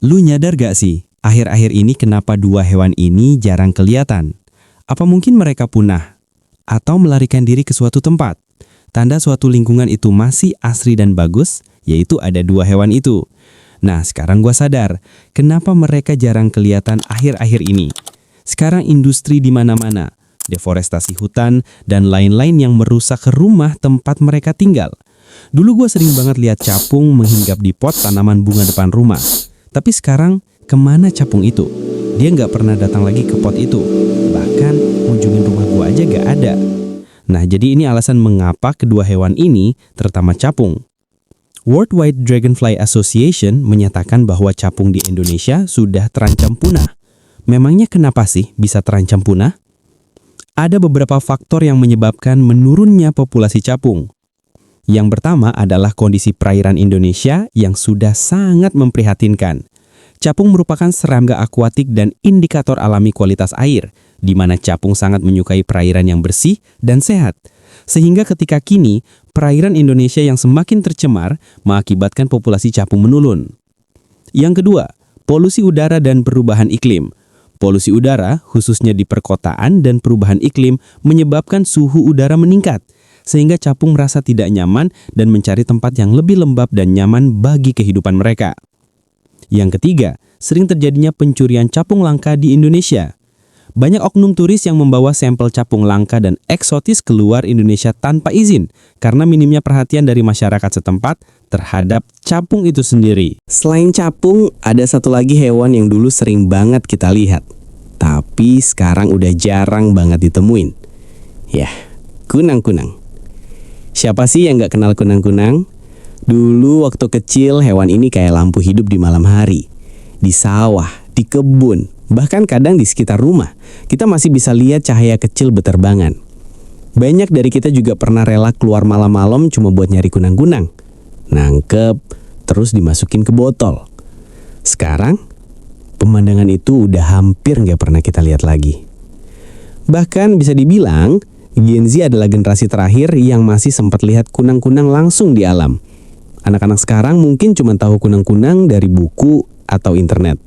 Lu nyadar gak sih, akhir-akhir ini kenapa dua hewan ini jarang kelihatan? Apa mungkin mereka punah? Atau melarikan diri ke suatu tempat? Tanda suatu lingkungan itu masih asri dan bagus, yaitu ada dua hewan itu. Nah, sekarang gua sadar, kenapa mereka jarang kelihatan akhir-akhir ini. Sekarang industri di mana-mana, deforestasi hutan, dan lain-lain yang merusak rumah tempat mereka tinggal. Dulu gua sering banget lihat capung menghinggap di pot tanaman bunga depan rumah. Tapi sekarang, kemana capung itu? Dia nggak pernah datang lagi ke pot itu. Bahkan, kunjungin rumah gua aja nggak ada. Nah, jadi ini alasan mengapa kedua hewan ini, terutama capung. Worldwide Dragonfly Association menyatakan bahwa capung di Indonesia sudah terancam punah. Memangnya kenapa sih bisa terancam punah? Ada beberapa faktor yang menyebabkan menurunnya populasi capung. Yang pertama adalah kondisi perairan Indonesia yang sudah sangat memprihatinkan. Capung merupakan serangga akuatik dan indikator alami kualitas air, di mana capung sangat menyukai perairan yang bersih dan sehat. Sehingga ketika kini, perairan Indonesia yang semakin tercemar mengakibatkan populasi capung menurun. Yang kedua, polusi udara dan perubahan iklim. Polusi udara, khususnya di perkotaan dan perubahan iklim, menyebabkan suhu udara meningkat, sehingga capung merasa tidak nyaman dan mencari tempat yang lebih lembab dan nyaman bagi kehidupan mereka. Yang ketiga, sering terjadinya pencurian capung langka di Indonesia. Banyak oknum turis yang membawa sampel capung langka dan eksotis keluar Indonesia tanpa izin karena minimnya perhatian dari masyarakat setempat terhadap capung itu sendiri. Selain capung, ada satu lagi hewan yang dulu sering banget kita lihat, tapi sekarang udah jarang banget ditemuin. Yah, kunang-kunang. Siapa sih yang gak kenal kunang-kunang? Dulu waktu kecil hewan ini kayak lampu hidup di malam hari. Di sawah, di kebun, bahkan kadang di sekitar rumah. Kita masih bisa lihat cahaya kecil beterbangan. Banyak dari kita juga pernah rela keluar malam-malam cuma buat nyari kunang-kunang. Nangkep, terus dimasukin ke botol. Sekarang, pemandangan itu udah hampir gak pernah kita lihat lagi. Bahkan bisa dibilang, Gen Z adalah generasi terakhir yang masih sempat lihat kunang-kunang langsung di alam. Anak-anak sekarang mungkin cuma tahu kunang-kunang dari buku atau internet.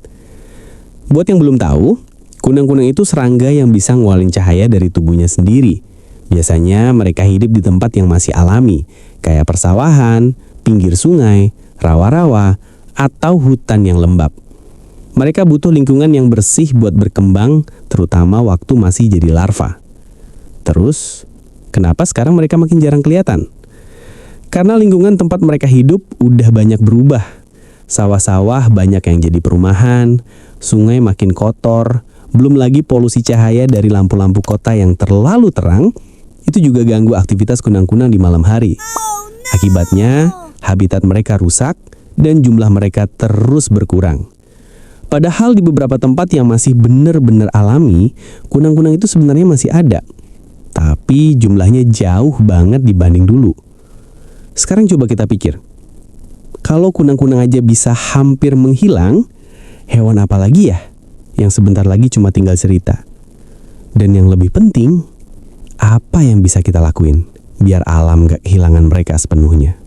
Buat yang belum tahu, kunang-kunang itu serangga yang bisa ngeluarin cahaya dari tubuhnya sendiri. Biasanya mereka hidup di tempat yang masih alami, kayak persawahan, pinggir sungai, rawa-rawa, atau hutan yang lembab. Mereka butuh lingkungan yang bersih buat berkembang, terutama waktu masih jadi larva. Terus, kenapa sekarang mereka makin jarang kelihatan? Karena lingkungan tempat mereka hidup udah banyak berubah. Sawah-sawah banyak yang jadi perumahan, sungai makin kotor, belum lagi polusi cahaya dari lampu-lampu kota yang terlalu terang, itu juga ganggu aktivitas kunang-kunang di malam hari. Akibatnya, habitat mereka rusak dan jumlah mereka terus berkurang. Padahal di beberapa tempat yang masih benar-benar alami, kunang-kunang itu sebenarnya masih ada. Tapi jumlahnya jauh banget dibanding dulu. Sekarang coba kita pikir. Kalau kunang-kunang aja bisa hampir menghilang, hewan apa lagi ya yang sebentar lagi cuma tinggal cerita? Dan yang lebih penting, apa yang bisa kita lakuin biar alam gak kehilangan mereka sepenuhnya?